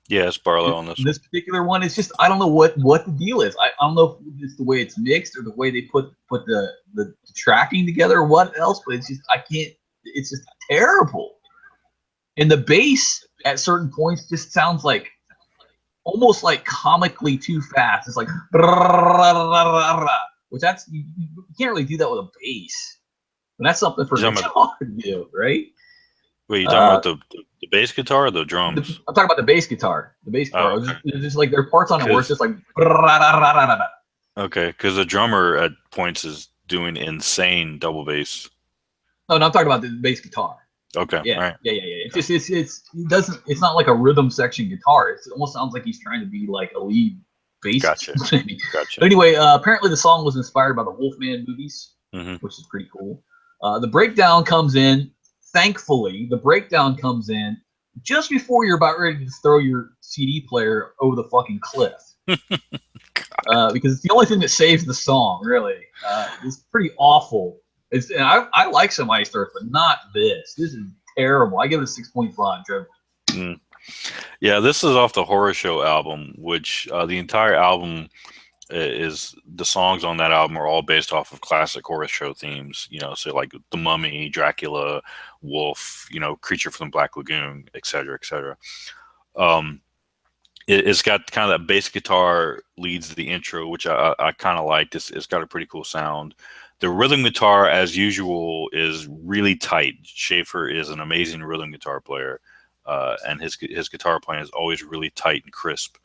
Yeah, it's Barlow on this particular one. It's just I don't know what the deal is. I don't know if it's the way it's mixed or the way they put the tracking together or what else, but it's just I can't. It's just terrible. And the bass at certain points just sounds like almost like comically too fast. It's like which that's you can't really do that with a bass. And that's something for guitar to do, right? Wait, you talking about the bass guitar or the drums? I'm talking about the bass guitar. The bass guitar. Oh, okay. It's just like there are parts on it where it's just like. Okay, because the drummer at points is doing insane double bass. No, I'm talking about the bass guitar. Okay. Yeah. All right. Yeah. It's not like a rhythm section guitar. It almost sounds like he's trying to be like a lead bass. Gotcha. But anyway, apparently the song was inspired by the Wolfman movies, which is pretty cool. The breakdown comes in. Thankfully, the breakdown comes in just before you're about ready to throw your CD player over the fucking cliff. Because it's the only thing that saves the song, really. It's pretty awful. And I like some Iced Earth, but not this. This is terrible. I give it a 6.5, Trevor. Yeah, this is off the Horror Show album, which the entire album is the songs on that album are all based off of classic horror show themes, so like The Mummy, Dracula, Wolf, Creature from the Black Lagoon, etc., etc. It's got kind of that bass guitar leads the intro, which I kind of liked. It's got a pretty cool sound. The rhythm guitar, as usual, is really tight. Schaefer is an amazing rhythm guitar player, and his guitar playing is always really tight and crisp.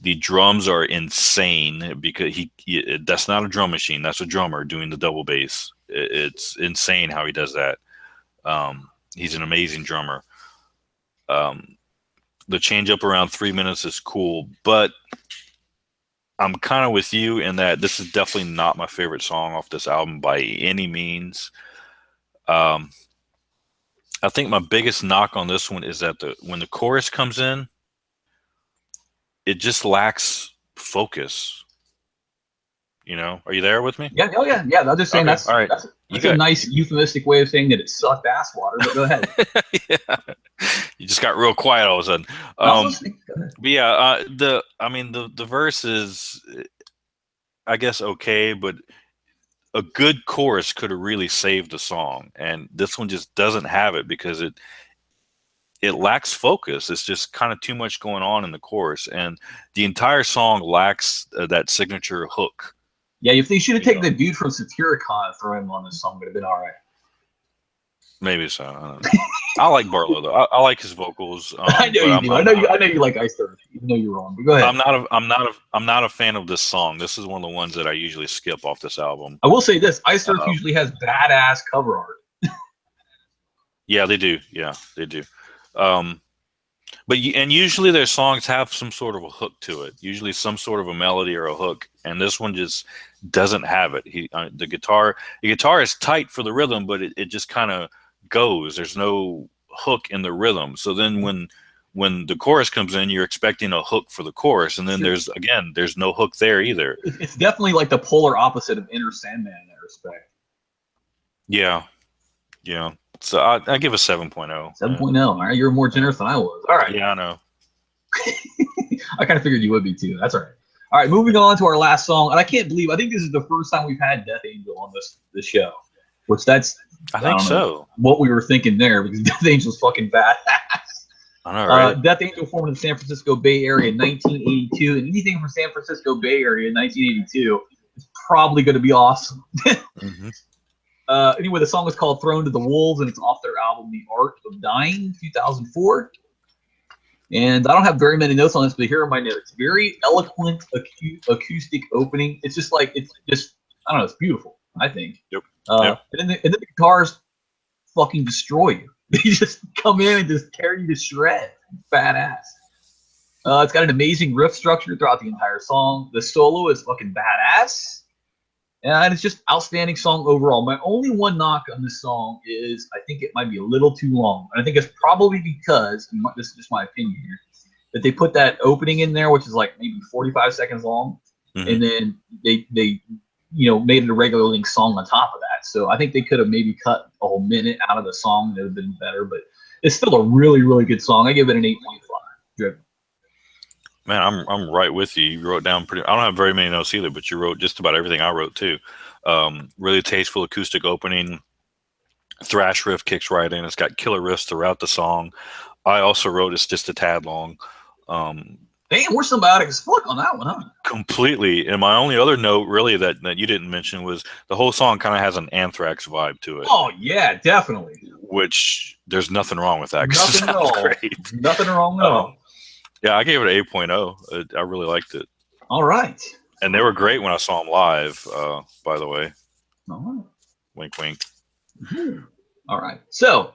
The drums are insane because that's not a drum machine. That's a drummer doing the double bass. It's insane how he does that. He's an amazing drummer. The change up around 3 minutes is cool, but I'm kind of with you in that this is definitely not my favorite song off this album by any means. I think my biggest knock on this one is that when the chorus comes in, it just lacks focus. Are you there with me? Yeah. Oh yeah. Yeah. I'm just saying all right. That's a nice euphemistic way of saying that it sucked ass water. But go ahead. Yeah. You just got real quiet all of a sudden. But yeah, the verse is, I guess, okay, but a good chorus could have really saved the song, and this one just doesn't have it because it lacks focus. It's just kind of too much going on in the chorus, and the entire song lacks that signature hook. Yeah, if they should have taken the dude from Satyricon and thrown him on this song, would have been all right. Maybe so. I don't know. I like Barlow though. I like his vocals. I know you do. I know you like Iced Earth, even though you're wrong. But go ahead. I'm not a fan of this song. This is one of the ones that I usually skip off this album. I will say this: Iced Earth usually has badass cover art. Yeah, they do. Yeah, they do. But usually their songs have some sort of a hook to it. Usually some sort of a melody or a hook, and this one just doesn't have it. The guitar is tight for the rhythm, but it just kind of goes. There's no hook in the rhythm. So then when the chorus comes in, you're expecting a hook for the chorus, and then there's no hook there either. It's definitely like the polar opposite of Enter Sandman in that respect. Yeah. So I give a 7.0. 7.0. All right, you're more generous than I was. All right. Yeah, I know. I kind of figured you would be too. That's all right. All right, moving on to our last song, and I think this is the first time we've had Death Angel on this show, which I think so. What we were thinking there, because Death Angel's fucking badass. I know, right? Death Angel formed in the San Francisco Bay Area in 1982, and anything from San Francisco Bay Area in 1982 is probably going to be awesome. Anyway, the song is called Thrown to the Wolves, and it's off their album The Art of Dying, 2004. And I don't have very many notes on this, but here are my notes. Very eloquent acoustic opening. It's just I don't know, it's beautiful, I think. Yep. And then the guitars fucking destroy you. They just come in and just tear you to shreds. Badass. It's got an amazing riff structure throughout the entire song. The solo is fucking badass. And it's just outstanding song overall. My only one knock on this song is I think it might be a little too long. And I think it's probably because, and this is just my opinion here, that they put that opening in there, which is like maybe 45 seconds long, and then they made it a regular length song on top of that. So I think they could have maybe cut a whole minute out of the song. That would have been better, but it's still a really, really good song. I give it an 8.5. Man, I'm right with you. You wrote down pretty. I don't have very many notes either, but you wrote just about everything I wrote too. Really tasteful acoustic opening. Thrash riff kicks right in. It's got killer riffs throughout the song. I also wrote it's just a tad long. Damn, we're symbiotic as fuck on that one, huh? Completely. And my only other note, really, that you didn't mention was the whole song kind of has an Anthrax vibe to it. Oh yeah, definitely. Which there's nothing wrong with that. Nothing at all. Great. Nothing wrong at all. Yeah, I gave it an 8.0. I really liked it. All right. And they were great when I saw them live, by the way. All right. Wink, wink. Mm-hmm. All right. So,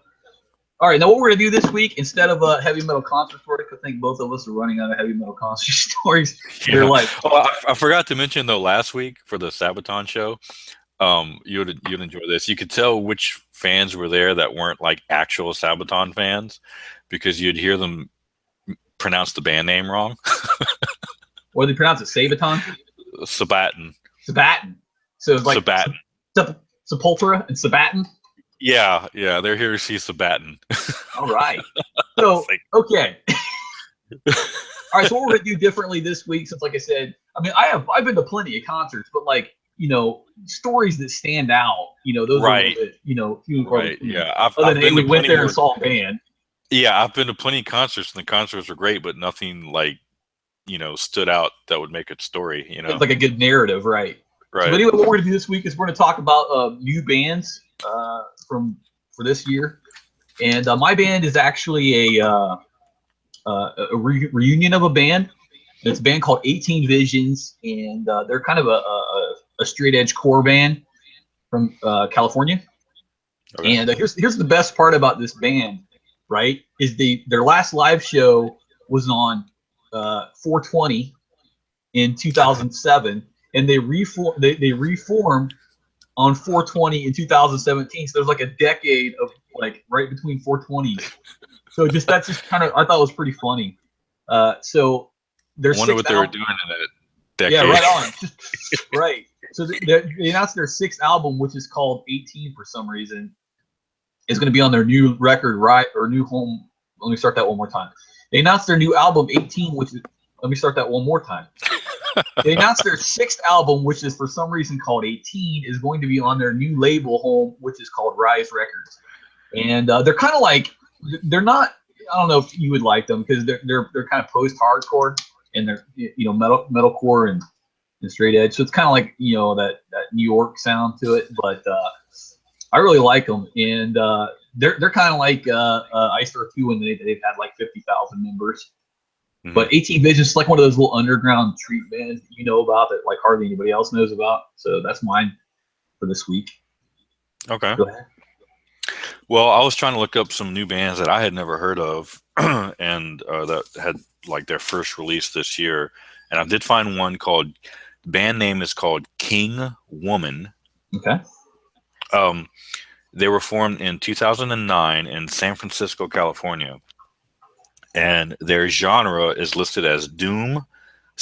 all right. Now, what we're going to do this week, instead of a heavy metal concert story, I think both of us are running out of heavy metal concert stories. Yeah. I forgot to mention, though, last week for the Sabaton show, you'd enjoy this. You could tell which fans were there that weren't like actual Sabaton fans because you'd hear them pronounce the band name wrong. Or they pronounce it Sabaton? Sabaton. So it's like Sabaton. Sepultura and Sabaton? Yeah, they're here to see Sabaton. All right. So, okay. All right, so what we're going to do differently this week, since like I said, I mean, I've been to plenty of concerts, but like, stories that stand out, those right. are, few and far between. Yeah. I've been we went there and saw a band. Yeah, I've been to plenty of concerts, and the concerts are great, but nothing like, stood out that would make a story, It's like a good narrative, right? Right. So anyway, what we're going to do this week is we're going to talk about new bands for this year. And my band is actually a reunion of a band. It's a band called 18 Visions, and they're kind of a straight edge core band from California. Okay. And here's the best part about this band. Right, is their last live show was on 420 in 2007, and they reformed on 420 in 2017. So there's like a decade of like right between 420s. So that's just kind of, I thought it was pretty funny. So there's. Wonder what they were doing in that decade. Yeah, right on. Right. So they announced their 6th album, which is called 18 for some reason. Is going to be on their new record, right, or new home. Let me start that one more time. They announced their new album, 18, which is, let me start that one more time. They announced their 6th album, which is for some reason called 18, is going to be on their new label home, which is called Rise Records. And they're kind of like, they're not, I don't know if you would like them because they're kind of post-hardcore and they're, metalcore and straight edge. So it's kind of like, that New York sound to it, but I really like them, and they're kind of like Ice Earth 2 when they've had like 50,000 members. Mm-hmm. But 18 Visions is like one of those little underground street bands that you know about that like hardly anybody else knows about. So that's mine for this week. Okay. Go ahead. Well, I was trying to look up some new bands that I had never heard of, and that had like their first release this year, and I did find one called. The band name is called King Woman. Okay. They were formed in 2009 in San Francisco, California, and their genre is listed as doom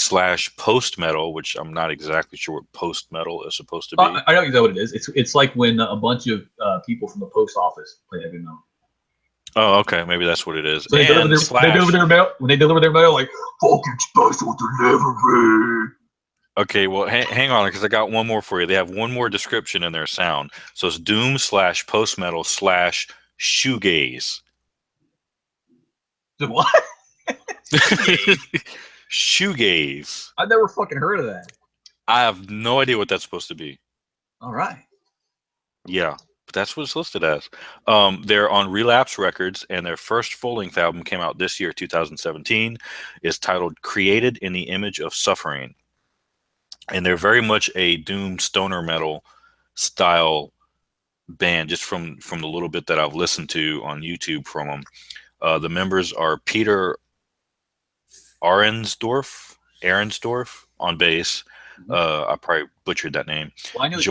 / post metal, which I'm not exactly sure what post metal is supposed to be. I know exactly what it is. It's like when a bunch of people from the post office play heavy metal. Oh, okay, maybe that's what it is. So they deliver their mail. When they deliver their mail, like fucking special delivery. Okay, well, hang on, because I got one more for you. They have one more description in their sound. So it's doom / post metal / shoegaze. The what? Shoegaze. I've never fucking heard of that. I have no idea what that's supposed to be. All right. Yeah, but that's what it's listed as. They're on Relapse Records, and their first full-length album came out this year, 2017. Is titled "Created in the Image of Suffering." And they're very much a doom stoner metal style band, just from the little bit that I've listened to on YouTube from them. The members are Peter Arensdorf on bass. I probably butchered that name. Well, I know the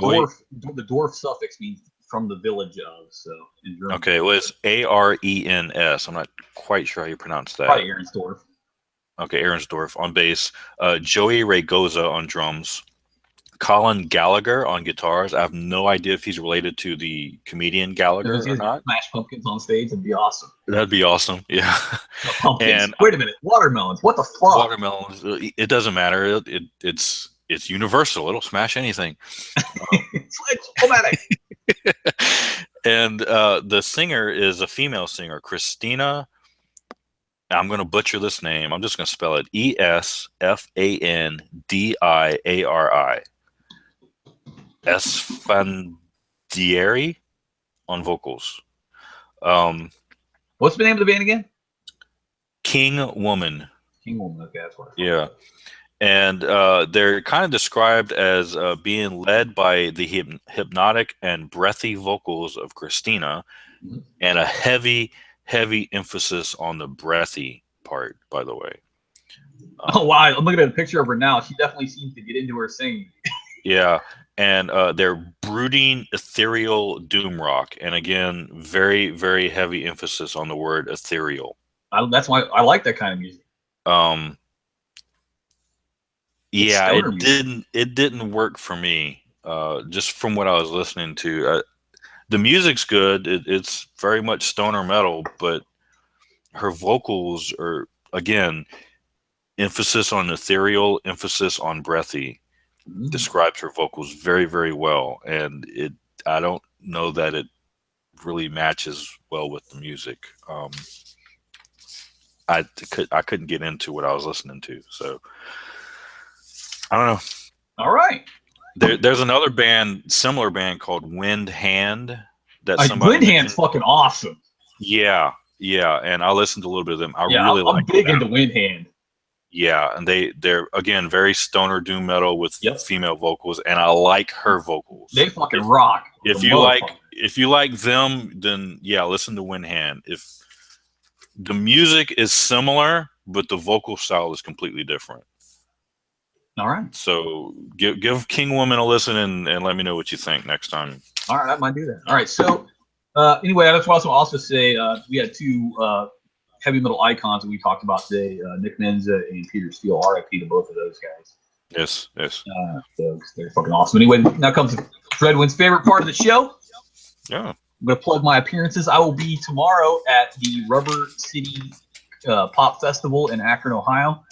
dwarf suffix means from the village of, so in German. Okay, it was Arens. I'm not quite sure how you pronounce that. Probably Arensdorf. Okay, Arensdorf on bass. Joey Raygoza on drums. Colin Gallagher on guitars. I have no idea if he's related to the comedian Gallagher or not. Smash pumpkins on stage would be awesome. That'd be awesome. Yeah. Pumpkins. And wait a minute, watermelons. What the fuck? Watermelons. It doesn't matter. It's universal. It'll smash anything. It's romantic. And the singer is a female singer, Christina. I'm going to butcher this name. I'm just going to spell it Esfandiari. Esfandiari on vocals. What's the name of the band again? King Woman. King Woman. Okay, that's what. Yeah, and they're kind of described as being led by the hypnotic and breathy vocals of Christina, and a heavy emphasis on the breathy part. By the way. Oh wow! I'm looking at a picture of her now. She definitely seems to get into her singing. Yeah. And they're brooding, ethereal doom rock, and again, very, very heavy emphasis on the word ethereal. That's why I like that kind of music. Yeah, it didn't work for me. Just from what I was listening to, the music's good. It's very much stoner metal, but her vocals are, again, emphasis on ethereal, emphasis on breathy. Describes her vocals very, very well, and I don't know that it really matches well with the music. I couldn't get into what I was listening to, so I don't know. All right. There's another similar band called Wind Hand. Wind Hand's fucking awesome. Yeah, and I listened to a little bit of them. I'm big into Wind Hand. Yeah, and they're again very stoner doom metal with female vocals, and I like her vocals. They fucking rock. If you like them, then yeah, listen to Wind Hand. If the music is similar, but the vocal style is completely different. All right. So give King Woman a listen and let me know what you think next time. All right, I might do that. All right. So anyway, I just want to also say we had two heavy metal icons that we talked about today, Nick Menza and Peter Steele. R.I.P. to both of those guys. Yes. So they're fucking awesome. Anyway, now comes Dreadwind's favorite part of the show. Yeah. I'm going to plug my appearances. I will be tomorrow at the Rubber City Pop Festival in Akron, Ohio.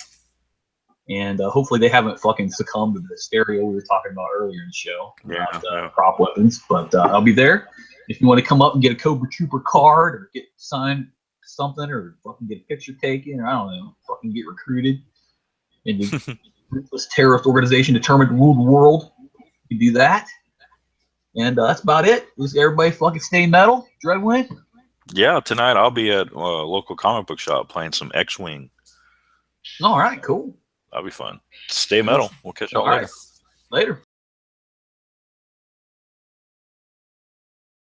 And hopefully they haven't fucking succumbed to the hysteria we were talking about earlier in the show about prop weapons. But I'll be there. If you want to come up and get a Cobra Trooper card or get signed something or fucking get a picture taken or I don't know, fucking get recruited in the ruthless terrorist organization determined to rule the world, you can do that. And that's about it. Just everybody fucking stay metal. Dreadwind? Yeah, tonight I'll be at a local comic book shop playing some X-Wing. All right, cool. That'll be fun. Stay metal. We'll catch y'all later. Later.